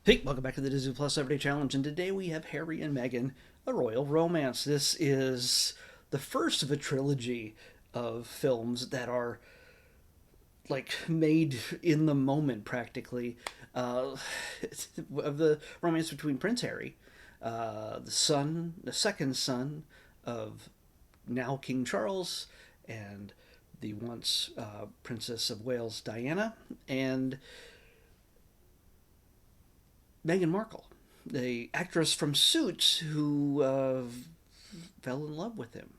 Hey, welcome back to the Disney Plus Everyday Challenge, and today we have Harry and Meghan, a royal romance. This is the first of a trilogy of films that are like made in the moment, practically, uh, of the romance between Prince Harry, the second son of now King Charles, and the once Princess of Wales Diana, and Meghan Markle, the actress from Suits who fell in love with him,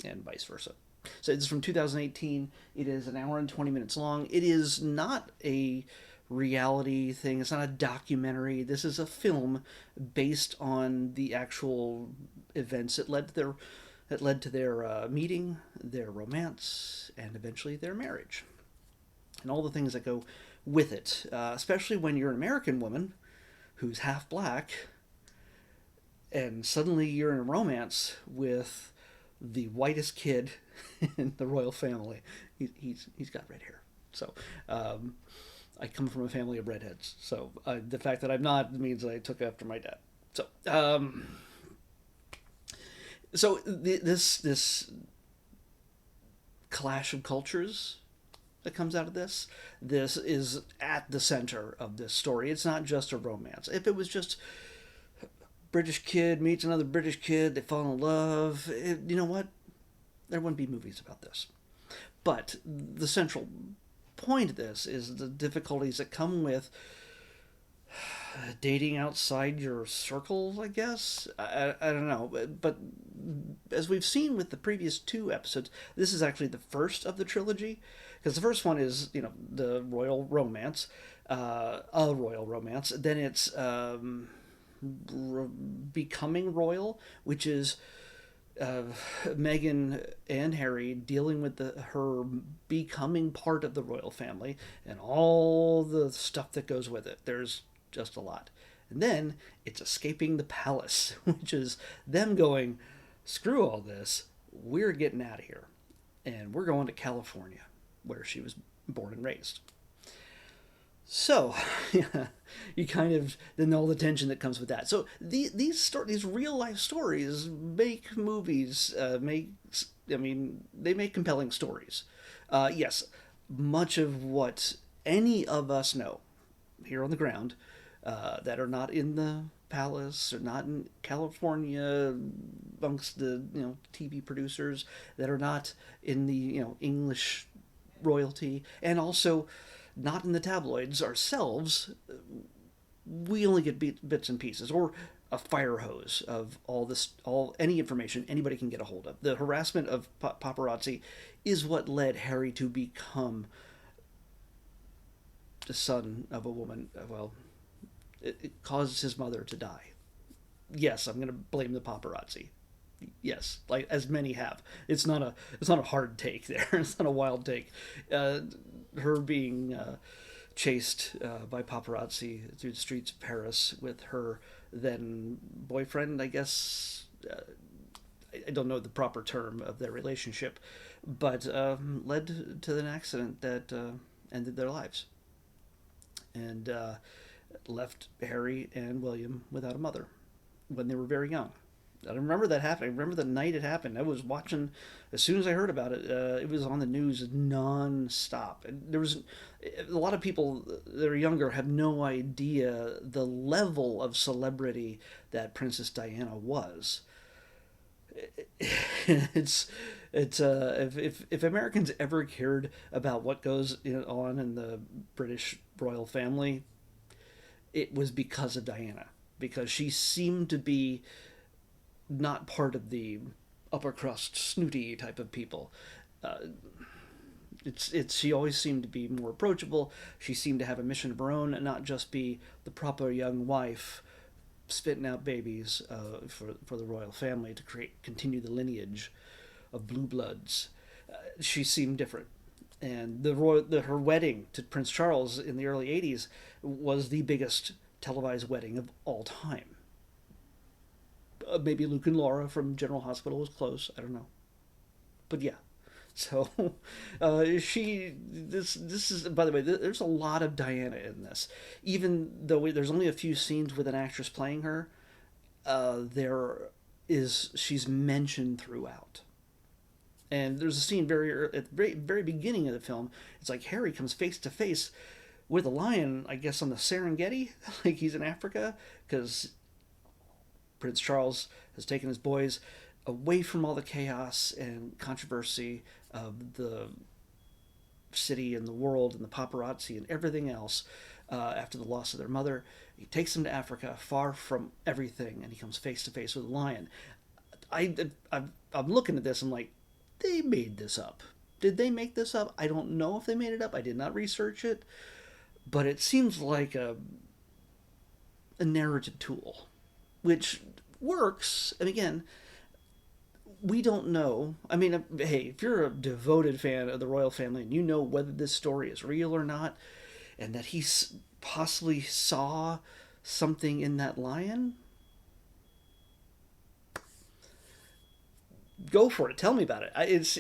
and vice versa. So it's from 2018. It is an hour and 20 minutes long. It is not a reality thing. It's not a documentary. This is a film based on the actual events that led to their meeting, their romance, and eventually their marriage, and all the things that go with it. Especially when you're an American woman who's half black, and suddenly you're in a romance with the whitest kid in the royal family. He's got red hair. So I come from a family of redheads. So the fact that I'm not means I took after my dad. So this clash of cultures that comes out of this is at the center of this story. It's not just a romance. If it was just British kid meets another British kid, they fall in love, you know what? There wouldn't be movies about this. But the central point of this is the difficulties that come with dating outside your circle, I guess. I don't know. But as we've seen with the previous two episodes, this is actually the first of the trilogy. Because the first one is, the royal romance, a royal romance. Then it's becoming royal, which is Meghan and Harry dealing with her becoming part of the royal family and all the stuff that goes with it. There's just a lot. And then it's escaping the palace, which is them going, screw all this, we're getting out of here. And we're going to California, where she was born and raised. So, yeah, you kind of then all the tension that comes with that. So these real life stories make movies. They make compelling stories. Yes, much of what any of us know here on the ground that are not in the palace or not in California amongst the TV producers, that are not in the English royalty, and also not in the tabloids ourselves, we only get bits and pieces, or a fire hose of any information anybody can get a hold of. The harassment of paparazzi is what led Harry to become the son of a woman. Well, it caused his mother to die. Yes, I'm going to blame the paparazzi. Yes, like as many have. It's not a hard take there. It's not a wild take. Her being chased by paparazzi through the streets of Paris with her then boyfriend, I guess. I don't know the proper term of their relationship, but led to an accident that ended their lives, and left Harry and William without a mother when they were very young. I remember that happening. I remember the night it happened. I was watching as soon as I heard about it. It was on the news non-stop. And there was a lot of people that are younger have no idea the level of celebrity that Princess Diana was. it's if Americans ever cared about what goes on in the British royal family, it was because of Diana, because she seemed to be not part of the upper crust snooty type of people. Uh, she always seemed to be more approachable. She seemed to have a mission of her own and not just be the proper young wife spitting out babies for the royal family to continue the lineage of blue bloods. She seemed different. And her wedding to Prince Charles in the early 80s was the biggest televised wedding of all time. Maybe Luke and Laura from General Hospital was close. I don't know. But yeah, So, this is, by the way, there's a lot of Diana in this. Even though there's only a few scenes with an actress playing her, she's mentioned throughout. And there's a scene at the very beginning of the film. It's like Harry comes face to face with a lion, I guess on the Serengeti, like he's in Africa, because Prince Charles has taken his boys away from all the chaos and controversy of the city and the world and the paparazzi and everything else after the loss of their mother. He takes them to Africa, far from everything, and he comes face to face with a lion. I'm looking at this. I'm like, they made this up. Did they make this up? I don't know if they made it up. I did not research it, but it seems like a narrative tool, which works. And again, we don't know. I mean, hey, if you're a devoted fan of the royal family and you know whether this story is real or not, and that he possibly saw something in that lion, go for it. Tell me about it. It's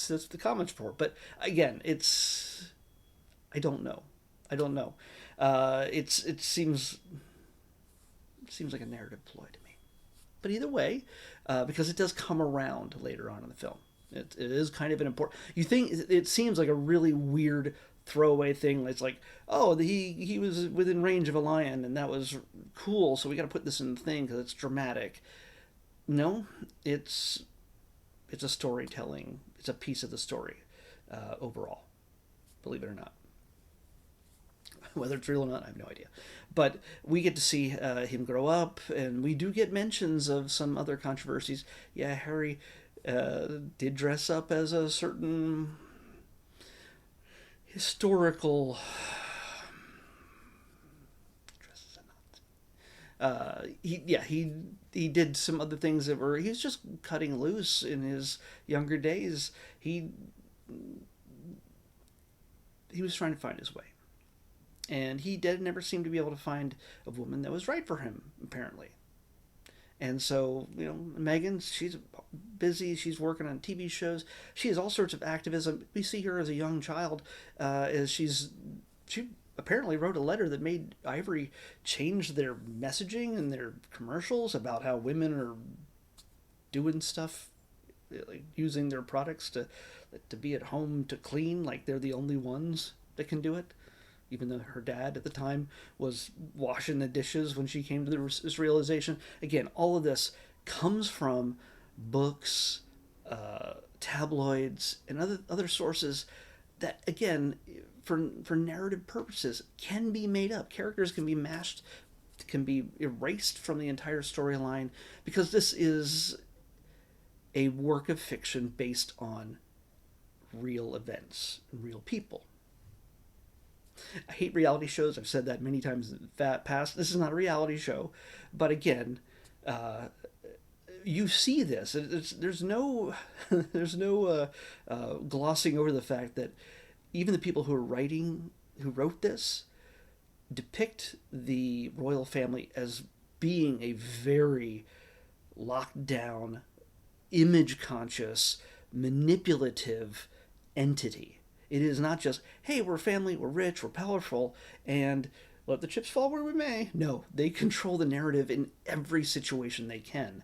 that's the comments for. But again, I don't know. I don't know. It seems like a narrative ploy to me. But either way, because it does come around later on in the film, it is kind of an important. You think it seems like a really weird throwaway thing. It's like, oh, he was within range of a lion, and that was cool. So we got to put this in the thing because it's dramatic. No, it's a storytelling. It's a piece of the story overall. Believe it or not. Whether it's real or not, I have no idea. But we get to see him grow up, and we do get mentions of some other controversies. Yeah, Harry did dress up as a certain historical. He did some other things that were he was just cutting loose in his younger days. He was trying to find his way, and he did never seem to be able to find a woman that was right for him, apparently. And so, Meghan, she's busy. She's working on TV shows. She has all sorts of activism. We see her as a young child, as she apparently wrote a letter that made Ivory change their messaging and their commercials about how women are doing stuff, like using their products to be at home to clean, like they're the only ones that can do it. Even though her dad at the time was washing the dishes when she came to this realization. Again, all of this comes from books, tabloids, and other sources that, again, for narrative purposes, can be made up. Characters can be mashed, can be erased from the entire storyline, because this is a work of fiction based on real events, real people. I hate reality shows. I've said that many times in the past. This is not a reality show, but again, you see this. There's no there's no glossing over the fact that even the people who wrote this, depict the royal family as being a very locked down, image conscious, manipulative entity. It is not just, hey, we're family, we're rich, we're powerful, and let the chips fall where we may. No, they control the narrative in every situation they can.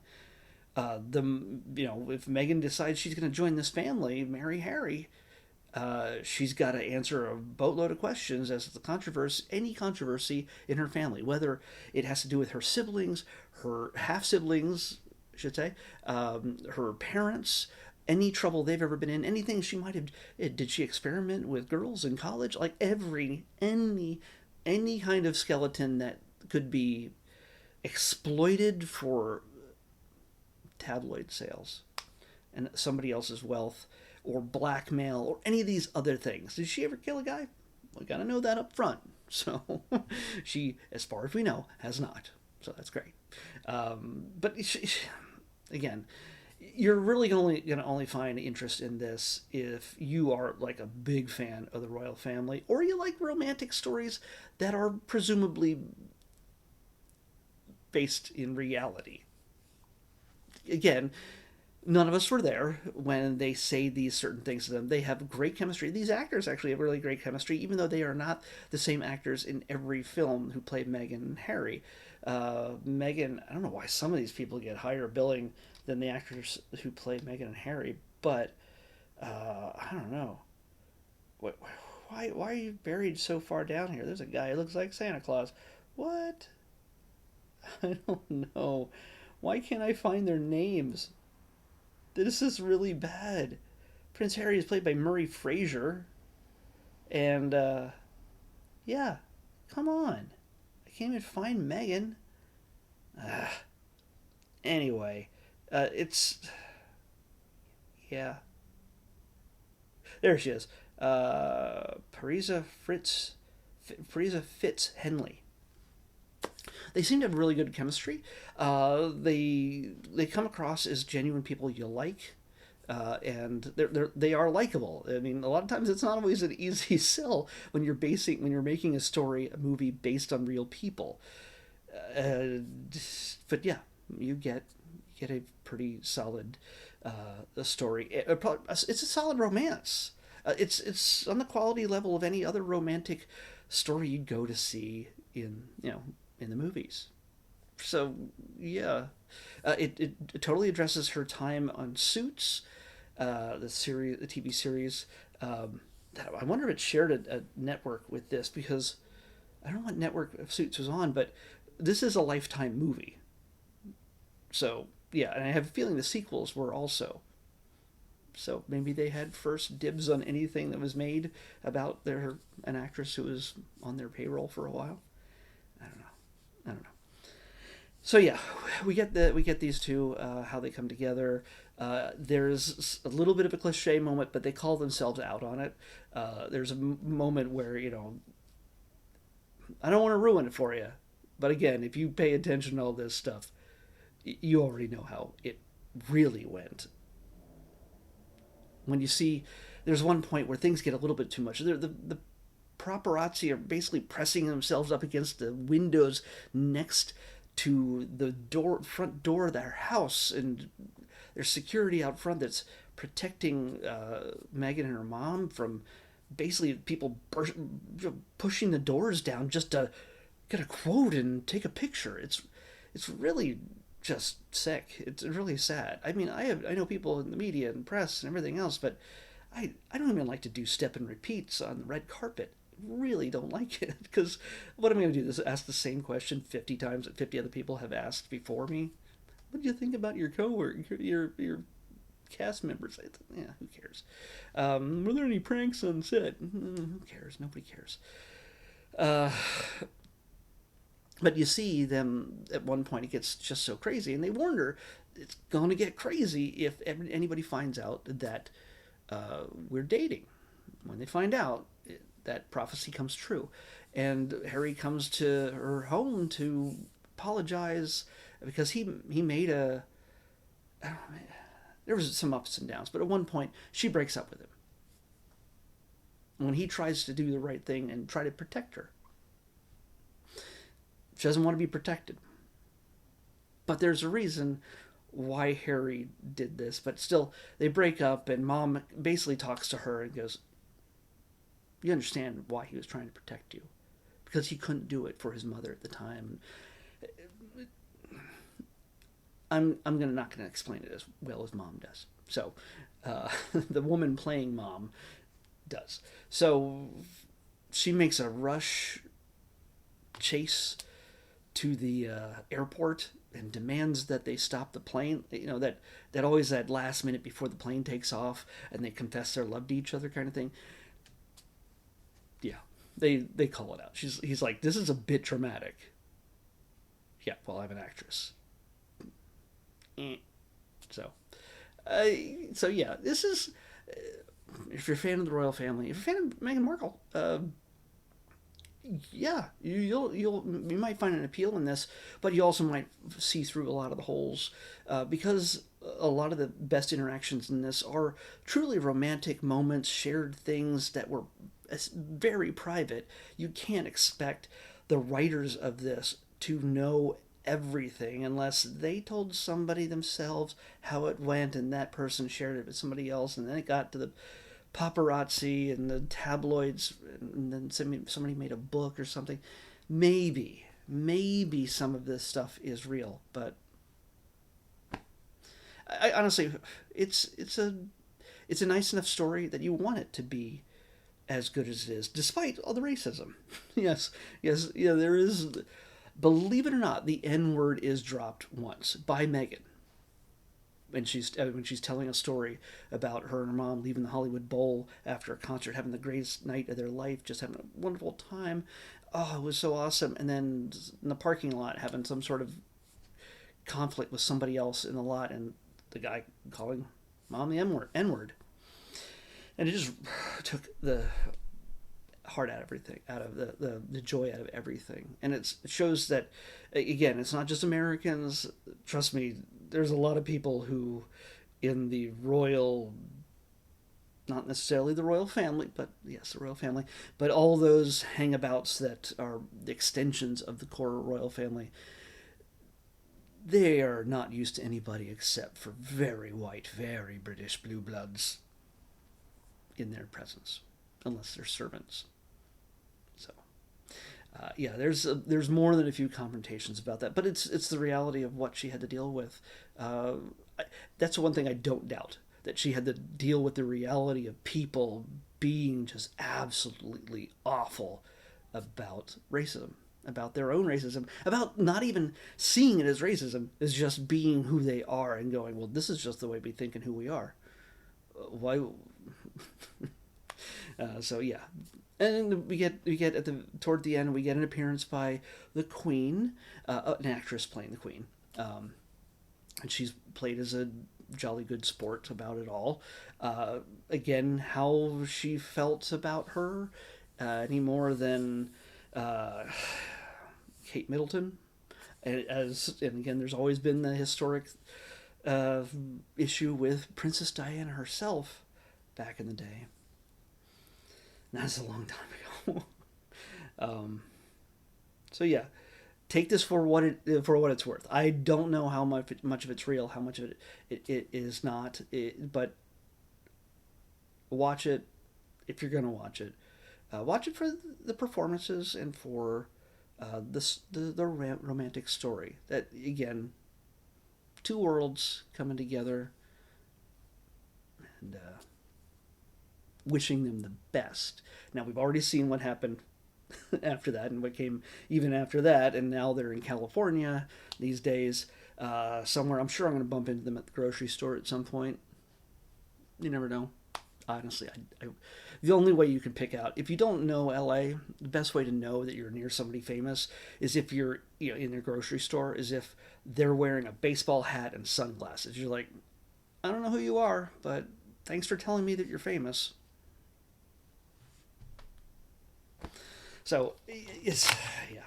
If Meghan decides she's going to join this family, marry Harry, she's got to answer a boatload of questions as to any controversy in her family, whether it has to do with her siblings, her half siblings, I should say, her parents, any trouble they've ever been in, anything she might have. Did she experiment with girls in college? Like any kind of skeleton that could be exploited for tabloid sales and somebody else's wealth, or blackmail, or any of these other things. Did she ever kill a guy? We gotta know that up front. So she, as far as we know, has not. So that's great. But again, you're really only find interest in this if you are like a big fan of the royal family, or you like romantic stories that are presumably based in reality. Again, none of us were there when they say these certain things to them. They have great chemistry. These actors actually have really great chemistry, even though they are not the same actors in every film who play Meghan and Harry. Meghan, I don't know why some of these people get higher billing than the actors who play Meghan and Harry, but I don't know. What, why are you buried so far down here? There's a guy who looks like Santa Claus. What? I don't know. Why can't I find their names? This is really bad. Prince Harry is played by Murray Fraser, and yeah, come on. I can't even find Meghan. Uh, anyway, it's yeah. There she is. Parisa Fitz-Henley. They seem to have really good chemistry. They come across as genuine people you like, and they are likable. I mean, a lot of times it's not always an easy sell when you're making a movie based on real people. Uh, but yeah, you get a pretty solid story. It's a solid romance. It's on the quality level of any other romantic story you'd go to see in the movies. So yeah, it totally addresses her time on Suits, the TV series. I wonder if it shared a network with this, because I don't know what network of Suits was on, but this is a Lifetime movie. So yeah, and I have a feeling the sequels were also. So maybe they had first dibs on anything that was made about an actress who was on their payroll for a while. I don't know. I don't know. So yeah, we get these two, how they come together. There's a little bit of a cliche moment, but they call themselves out on it. There's a moment where I don't want to ruin it for you, but again, if you pay attention to all this stuff, you already know how it really went. When you see, there's one point where things get a little bit too much. The paparazzi are basically pressing themselves up against the windows next to the front door of their house, and there's security out front that's protecting Meghan and her mom from basically people pushing the doors down just to get a quote and take a picture. It's really just sick. It's really sad. I mean, I know people in the media and press and everything else, but I don't even like to do step and repeats on the red carpet. Really don't like it, because what am I going to do? Is ask the same question 50 times that 50 other people have asked before me? What do you think about your coworker, your cast members? Yeah, who cares? Were there any pranks on set? Who cares? Nobody cares. Uh, but you see them at one point, it gets just so crazy, and they warn her it's going to get crazy if anybody finds out that we're dating. When they find out, that prophecy comes true, and Harry comes to her home to apologize because he made a. I don't know, there was some ups and downs, but at one point she breaks up with him when he tries to do the right thing and try to protect her. She doesn't want to be protected. But there's a reason why Harry did this. But still, they break up, and Mom basically talks to her and goes, "You understand why he was trying to protect you. Because he couldn't do it for his mother at the time." I'm not gonna explain it as well as Mom does. So, the woman playing Mom does. So she makes a rush chase to the airport and demands that they stop the plane. That always that last minute before the plane takes off and they confess their love to each other kind of thing. Yeah, they call it out. He's like, this is a bit dramatic. Yeah, well, I'm an actress. So, so yeah, this is. If you're a fan of the royal family, if you're a fan of Meghan Markle, yeah, you might find an appeal in this, but you also might see through a lot of the holes, because a lot of the best interactions in this are truly romantic moments, shared things that were very private. You can't expect the writers of this to know everything unless they told somebody themselves how it went and that person shared it with somebody else, and then it got to the paparazzi and the tabloids, and then somebody made a book or something. Maybe some of this stuff is real, but I honestly, it's a nice enough story that you want it to be as good as it is, despite all the racism. Yes, yeah. There is, believe it or not, the N word is dropped once by Meghan when she's telling a story about her and her mom leaving the Hollywood Bowl after a concert, having the greatest night of their life, just having a wonderful time. Oh, it was so awesome. And then in the parking lot, having some sort of conflict with somebody else in the lot, and the guy calling mom the N word, and it just took the heart out of everything, out of the joy out of everything. And it shows that, again, it's not just Americans. Trust me, there's a lot of people who in the royal, not necessarily the royal family, but yes, the royal family, but all those hangabouts that are the extensions of the core royal family, they are not used to anybody except for very white, very British blue bloods in their presence, unless they're servants. So, yeah, there's more than a few confrontations about that, but it's the reality of what she had to deal with. That's one thing I don't doubt, that she had to deal with the reality of people being just absolutely awful about racism, about their own racism, about not even seeing it as racism, as just being who they are and going, well, this is just the way we think and who we are. Why? So yeah, and we get at the toward the end, we get an appearance by the Queen, an actress playing the Queen, and she's played as a jolly good sport about it all. Again, how she felt about her, any more than Kate Middleton, and again, there's always been the historic issue with Princess Diana herself back in the day. That's a long time ago. So yeah, take this for what it's worth. I don't know how much of it's real, how much of it is not. But watch it if you're gonna watch it. Watch it for the performances and for the romantic story. That, again, two worlds coming together, and wishing them the best. Now, we've already seen what happened after that and what came even after that, and now they're in California these days, somewhere. I'm sure I'm going to bump into them at the grocery store at some point. You never know. Honestly, the only way you can pick out, if you don't know LA, the best way to know that you're near somebody famous is if you're, in their grocery store, is if they're wearing a baseball hat and sunglasses. You're like, I don't know who you are, but thanks for telling me that you're famous. So yeah,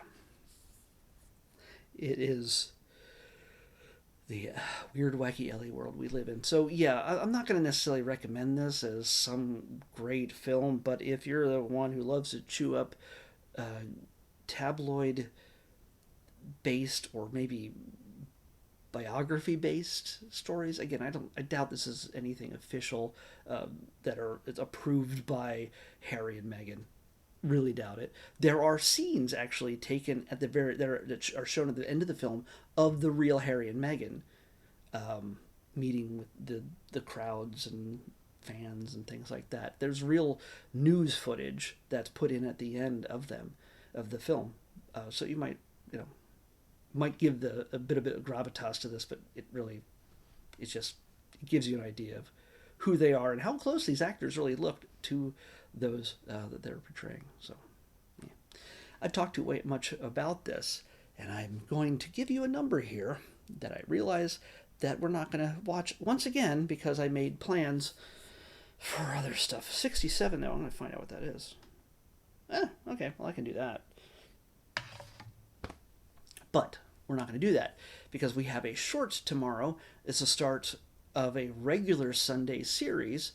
it is the weird, wacky LA world we live in. So yeah, I'm not going to necessarily recommend this as some great film, but if you're the one who loves to chew up tabloid based or maybe biography based stories, again, I doubt this is anything official that it's approved by Harry and Meghan. Really doubt it. There are scenes actually taken at the that are shown at the end of the film of the real Harry and Meghan meeting with the crowds and fans and things like that. There's real news footage that's put in at the end of the film. So you might give a bit of gravitas to this, but it gives you an idea of who they are and how close these actors really looked to those that they're portraying. So, yeah. I've talked too much about this, and I'm going to give you a number here that I realize that we're not going to watch once again because I made plans for other stuff. 67, though. I'm going to find out what that is. Okay, well, I can do that. But we're not going to do that because we have a short tomorrow. It's the start of a regular Sunday series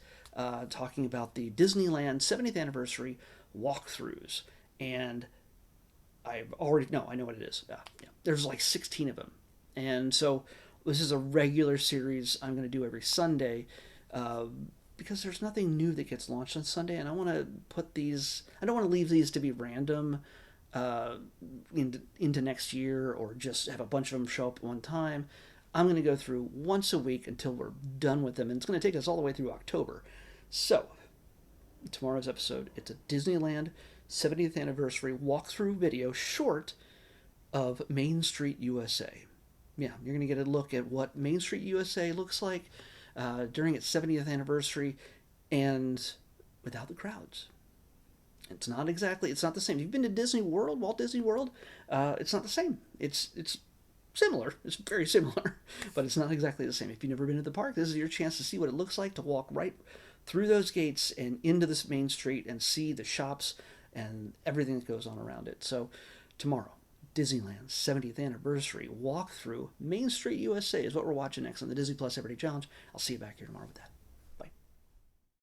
talking about the Disneyland 70th anniversary walkthroughs. And I know what it is. Yeah. there's like 16 of them. And so this is a regular series I'm going to do every Sunday, uh, because there's nothing new that gets launched on Sunday, and I want to put these. I don't want to leave these to be random uh, into next year, or just have a bunch of them show up at one time. I'm going to go through once a week until we're done with them, and it's going to take us all the way through October. So tomorrow's episode, it's a Disneyland 70th anniversary walkthrough video short of Main Street USA. Yeah, you're going to get a look at what Main Street USA looks like during its 70th anniversary, and without the crowds. It's not the same. If you've been to Disney World, Walt Disney World, it's not the same. It's similar. It's very similar, but it's not exactly the same. If you've never been to the park, this is your chance to see what it looks like to walk right through those gates and into this main street and see the shops and everything that goes on around it. So tomorrow, Disneyland's 70th anniversary walkthrough Main Street USA is what we're watching next on the Disney Plus Everyday Challenge. I'll see you back here tomorrow with that.